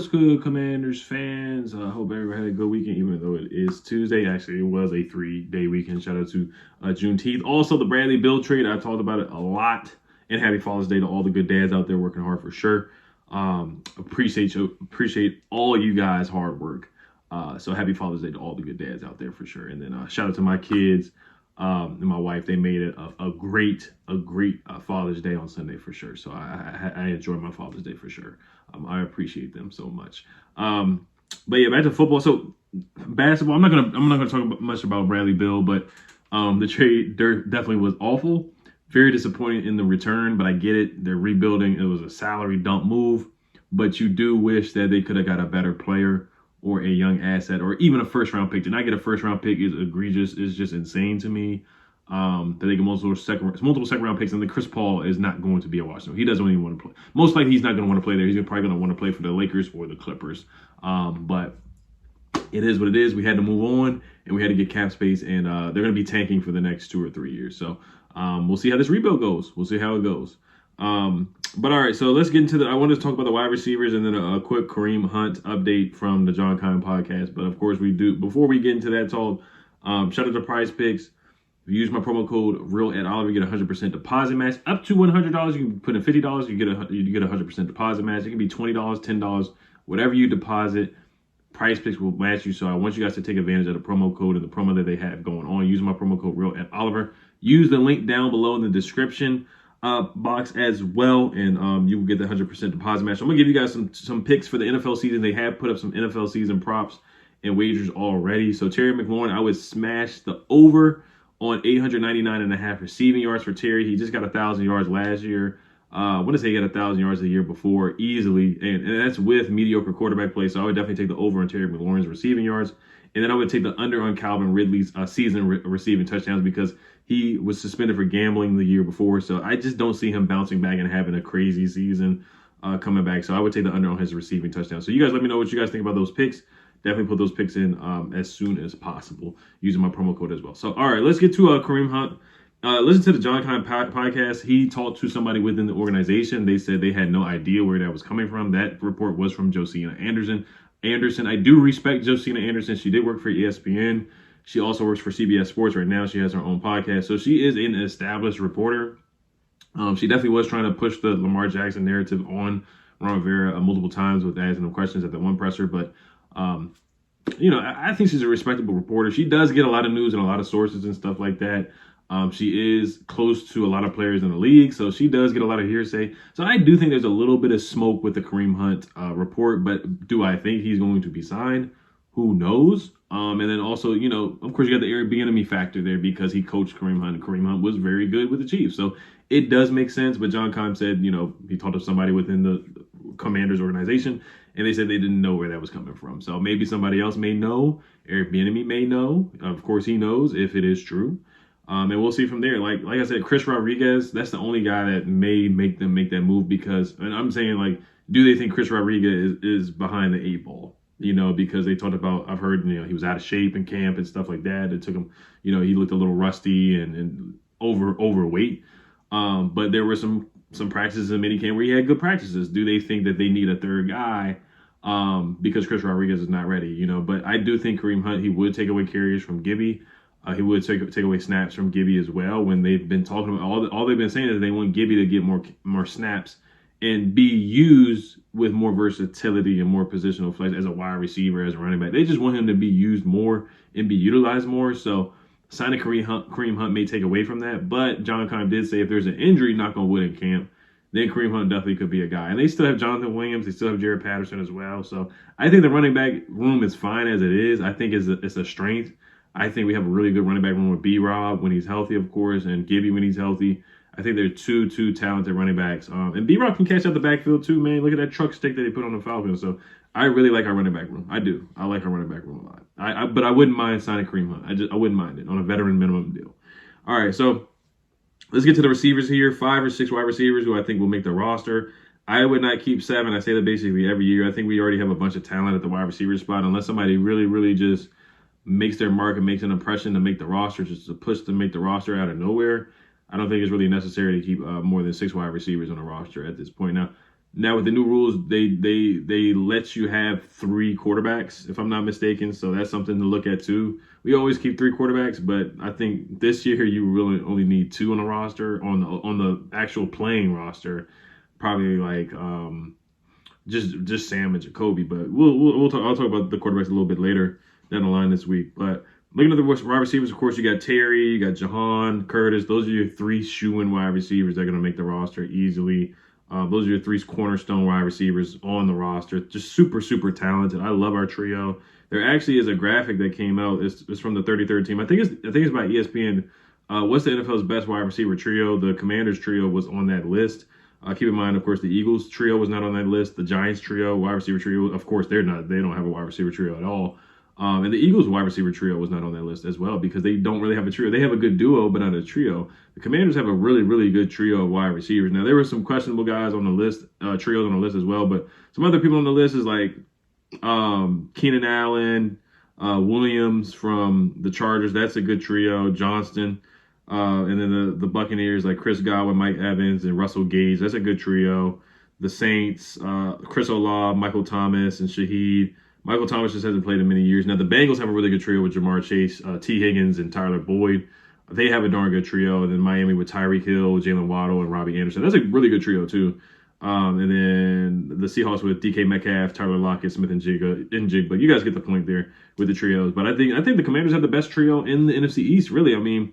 good, Commanders fans? I hope everybody had a good weekend, even though it is Tuesday. Actually, it was a 3-day weekend. Shout out to Juneteenth. Also, the Bradley Beal trade. I talked about it a lot. And happy Father's Day to all the good dads out there working hard for sure. Appreciate all you guys' hard work. So happy Father's Day to all the good dads out there for sure. And then shout out to my kids and my wife. They made it a great Father's Day on Sunday for sure. So I enjoyed my Father's Day for sure. I appreciate them so much. But yeah, back to football. So basketball. I'm not gonna talk much about Bradley Beal, but the trade definitely was awful. Very disappointed in the return, but I get it. They're rebuilding. It was a salary dump move, but you do wish that they could have got a better player or a young asset or even a first-round pick. To not get a first-round pick is egregious. It's just insane to me that they get multiple second-round picks, and then Chris Paul is not going to be a Washington. He doesn't even want to play. Most likely he's not going to want to play there. He's probably going to want to play for the Lakers or the Clippers. But it is what it is. We had to move on, and we had to get cap space, and they're going to be tanking for the next 2 or 3 years. So we'll see how this rebuild goes. We'll see how it goes. But all right, so let's get into I wanted to talk about the wide receivers and then a quick Kareem Hunt update from the John Kine podcast. But of course, before we get into that talk, shout out to Prize Picks. If you use my promo code RealEdOliver, you get 100% deposit match. Up to $100, you can put in $50, you get 100% deposit match. It can be $20, $10, whatever you deposit. Price Picks will match you. So I want you guys to take advantage of the promo code and the promo that they have going on. Use my promo code RealEdOliver. Use the link down below in the description box as well, and you will get the 100% deposit match. I'm gonna give you guys some picks for the NFL season. They have put up some NFL season props and wagers already. So Terry McLaurin, I would smash the over on 899.5 receiving yards for Terry. He just got 1,000 yards last year. I want to say he got 1,000 yards the year before easily, and that's with mediocre quarterback play. So I would definitely take the over on Terry McLaurin's receiving yards. And then I would take the under on Calvin Ridley's season receiving touchdowns because he was suspended for gambling the year before. So I just don't see him bouncing back and having a crazy season coming back. So I would take the under on his receiving touchdowns. So you guys let me know what you guys think about those picks. Definitely put those picks in as soon as possible using my promo code as well. So, all right, let's get to Kareem Hunt. Listen to the John Kine podcast. He talked to somebody within the organization. They said they had no idea where that was coming from. That report was from Josina Anderson. I do respect Josina Anderson. She did work for ESPN. She also works for CBS Sports right now. She has her own podcast. So she is an established reporter. She definitely was trying to push the Lamar Jackson narrative on Ron Rivera multiple times with asking him questions at the one presser. But, I think she's a respectable reporter. She does get a lot of news and a lot of sources and stuff like that. She is close to a lot of players in the league, so she does get a lot of hearsay. So I do think there's a little bit of smoke with the Kareem Hunt report, but do I think he's going to be signed? Who knows? And then also, of course, you got the Eric Bieniemy factor there because he coached Kareem Hunt, and Kareem Hunt was very good with the Chiefs. So it does make sense, but John Kine said, he talked to somebody within the Commanders organization, and they said they didn't know where that was coming from. So maybe somebody else may know. Eric Bieniemy may know. Of course, he knows if it is true. And we'll see from there. Like I said, Chris Rodriguez, that's the only guy that may make them make that move because, and I'm saying, do they think Chris Rodriguez is behind the 8 ball? Because they talked about, I've heard, he was out of shape in camp and stuff like that. It took him, he looked a little rusty and overweight. But there were some practices in minicamp where he had good practices. Do they think that they need a third guy because Chris Rodriguez is not ready? But I do think Kareem Hunt, he would take away carries from Gibby. He would take away snaps from Gibby as well. When they've been talking about all they've been saying is they want Gibby to get more snaps and be used with more versatility and more positional flex as a wide receiver, as a running back. They just want him to be used more and be utilized more. So signing Kareem Hunt may take away from that. But John Kine did say if there's an injury, knock on wood, in camp, then Kareem Hunt definitely could be a guy. And they still have Jonathan Williams. They still have Jared Patterson as well. So I think the running back room is fine as it is. I think it's a strength. I think we have a really good running back room with B-Rob when he's healthy, of course, and Gibby when he's healthy. I think they're two talented running backs. And B-Rob can catch out the backfield too, man. Look at that truck stick that they put on the Falcons. So I really like our running back room. I do. I like our running back room a lot. But I wouldn't mind signing Kareem Hunt. I wouldn't mind it on a veteran minimum deal. All right, so let's get to the receivers here. 5 or 6 wide receivers who I think will make the roster. I would not keep 7. I say that basically every year. I think we already have a bunch of talent at the wide receiver spot unless somebody really, really just makes their mark and makes an impression to make the roster, just to push to make the roster out of nowhere. I don't think it's really necessary to keep more than 6 wide receivers on the roster at this point. Now, Now with the new rules, they let you have 3 quarterbacks, if I'm not mistaken. So that's something to look at too. We always keep 3 quarterbacks, but I think this year you really only need 2 on the roster, on the actual playing roster. Probably like just Sam and Jacoby. But we'll talk. I'll talk about the quarterbacks a little bit later down the line this week. But looking at the wide receivers, of course, you got Terry, you got Jahan, Curtis. Those are your 3 shoo-in wide receivers that are going to make the roster easily. Those are your 3 cornerstone wide receivers on the roster. Just super, super talented. I love our trio. There actually is a graphic that came out. It's from the 33rd team. I think it's by ESPN. What's the NFL's best wide receiver trio? The Commanders trio was on that list. Keep in mind, of course, the Eagles trio was not on that list. The Giants trio, wide receiver trio, of course, they're not. They don't have a wide receiver trio at all. And the Eagles wide receiver trio was not on that list as well because they don't really have a trio. They have a good duo, but not a trio. The Commanders have a really, really good trio of wide receivers. Now, there were some questionable guys on the list, trios on the list as well, but some other people on the list is like Keenan Allen, Williams from the Chargers. That's a good trio. Johnston. And then the Buccaneers, like Chris Godwin, Mike Evans, and Russell Gage. That's a good trio. The Saints, Chris Olave, Michael Thomas, and Shaheed. Michael Thomas just hasn't played in many years. Now, the Bengals have a really good trio with Jamar Chase, T. Higgins, and Tyler Boyd. They have a darn good trio. And then Miami with Tyreek Hill, Jalen Waddle, and Robbie Anderson. That's a really good trio, too. And then the Seahawks with DK Metcalf, Tyler Lockett, Smith and Jig. But you guys get the point there with the trios. But I think the Commanders have the best trio in the NFC East, really. I mean,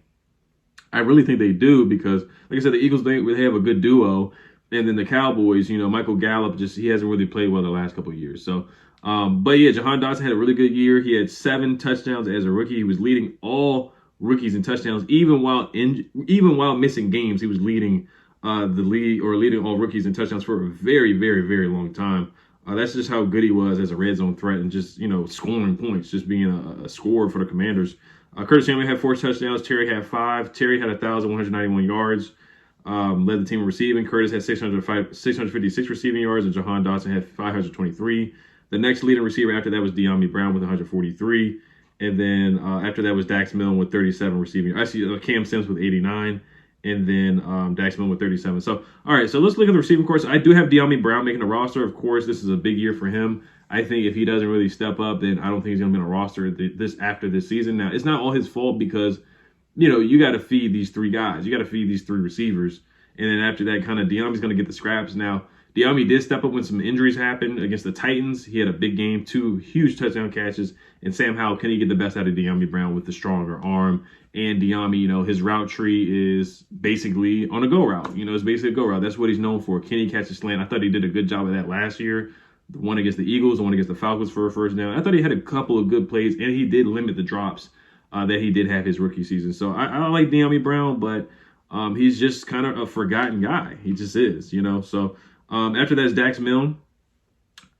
I really think they do because, like I said, the Eagles, they have a good duo. And then the Cowboys, Michael Gallup, he hasn't really played well the last couple of years. So, but yeah, Jahan Dotson had a really good year. He had 7 touchdowns as a rookie. He was leading all rookies in touchdowns, even while missing games. He was leading the league or leading all rookies in touchdowns for a very, very, very long time. That's just how good he was as a red zone threat and just, scoring points, just being a scorer for the Commanders. Curtis Samuel had 4 touchdowns. Terry had 5. Terry had 1,191 yards. Led the team in receiving. Curtis had 656 receiving yards, and Jahan Dotson had 523. The next leading receiver after that was De'Ami Brown with 143. And then after that was Dax Milne with 37 receiving. Actually, Cam Sims with 89. And then Dax Milne with 37. So, all right, so let's look at the receiving course. I do have De'Ami Brown making the roster. Of course, this is a big year for him. I think if he doesn't really step up, then I don't think he's going to be on a roster after this season. Now, it's not all his fault because, you got to feed these 3 guys. You got to feed these 3 receivers. And then after that, kind of De'Ami's going to get the scraps. Now, De'Ami did step up when some injuries happened against the Titans. He had a big game, 2 huge touchdown catches. And Sam Howell, can he get the best out of De'Ami Brown with the stronger arm? And De'Ami, his route tree is basically on a go route. It's basically a go route. That's what he's known for. Can he catch a slant? I thought he did a good job of that last year. The one against the Eagles, the one against the Falcons for a first down. I thought he had a couple of good plays, and he did limit the drops that he did have his rookie season. So I like De'Ami Brown, but he's just kind of a forgotten guy. He just is, So after that is Dax Milne.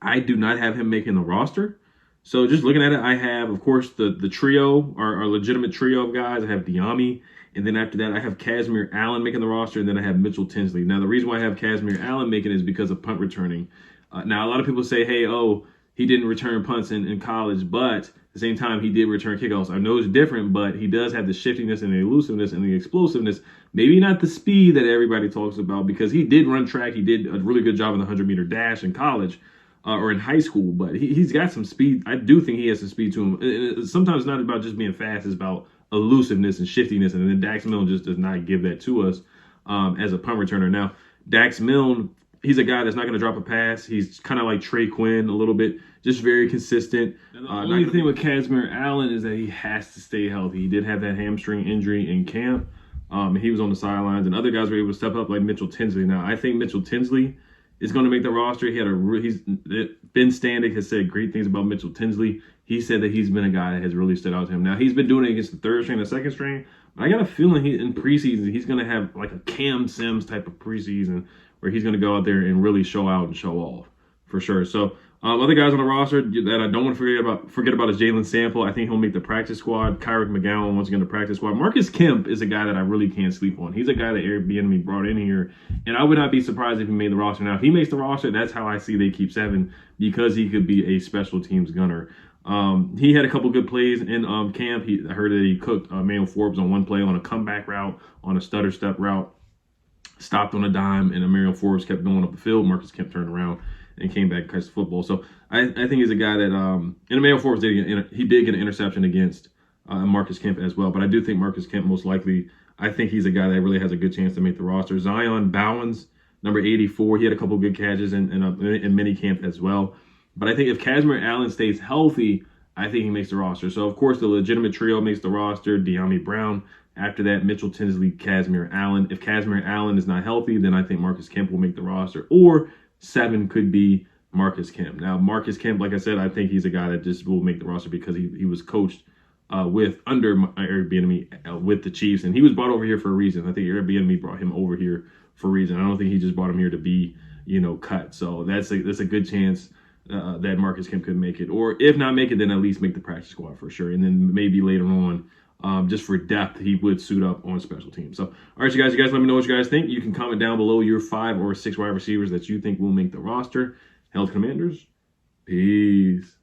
I do not have him making the roster. So just looking at it, I have, of course, the trio, our legitimate trio of guys. I have De'Ami. And then after that, I have Kazmir Allen making the roster, and then I have Mitchell Tinsley. Now, the reason why I have Kazmir Allen making it is because of punt returning. Now, a lot of people say, hey, he didn't return punts in college, but at the same time, he did return kickoffs. I know it's different, but he does have the shiftiness and the elusiveness and the explosiveness. Maybe not the speed that everybody talks about because he did run track. He did a really good job in the 100-meter dash in college or in high school, but he's got some speed. I do think he has some speed to him. It's sometimes not about just being fast. It's about elusiveness and shiftiness, and then Dax Milne just does not give that to us as a punt returner. Now, Dax Milne, he's a guy that's not going to drop a pass. He's kind of like Trey Quinn a little bit, just very consistent. The only thing with Kazmir Allen is that he has to stay healthy. He did have that hamstring injury in camp. He was on the sidelines, and other guys were able to step up like Mitchell Tinsley. Now, I think Mitchell Tinsley is going to make the roster. Ben Standig has said great things about Mitchell Tinsley. He said that he's been a guy that has really stood out to him. Now, he's been doing it against the 3rd string, the 2nd string. But I got a feeling in preseason, he's going to have like a Cam Sims type of preseason where he's going to go out there and really show out and show off for sure. So other guys on the roster that I don't want to forget about is Jalen Sample. I think he'll make the practice squad. Kyrick McGowan, once again, the practice squad. Marcus Kemp is a guy that I really can't sleep on. He's a guy that Eric Bieniemy brought in here, and I would not be surprised if he made the roster. Now, if he makes the roster, that's how I see they keep 7 because he could be a special teams gunner. He had a couple good plays in camp. I heard that he cooked Manuel Forbes on one play on a comeback route, on a stutter step route. stopped on a dime, and Emmanuel Forbes kept going up the field. Marcus Kemp turned around and came back and catch the football. So I think he's a guy that, and Emmanuel Forbes did get an interception against Marcus Kemp as well. But I do think Marcus Kemp most likely, I think he's a guy that really has a good chance to make the roster. Zion Bowens, number 84, he had a couple good catches in mini camp as well. But I think if Kazmir Allen stays healthy, I think he makes the roster. So, of course, the legitimate trio makes the roster. De'Ami Brown. After that, Mitchell Tinsley, Kazmir Allen. If Kazmir Allen is not healthy, then I think Marcus Kemp will make the roster. Or 7 could be Marcus Kemp. Now, Marcus Kemp, like I said, I think he's a guy that just will make the roster because he was coached under Eric Bieniemy with the Chiefs. And he was brought over here for a reason. I think Eric Bieniemy brought him over here for a reason. I don't think he just brought him here to be, cut. So that's a good chance that Marcus Kemp could make it, or if not make it, then at least make the practice squad for sure. And then maybe later on, just for depth, he would suit up on special teams. So, all right, you guys let me know what you guys think. You can comment down below your 5 or 6 wide receivers that you think will make the roster. Hail to Commanders. Peace.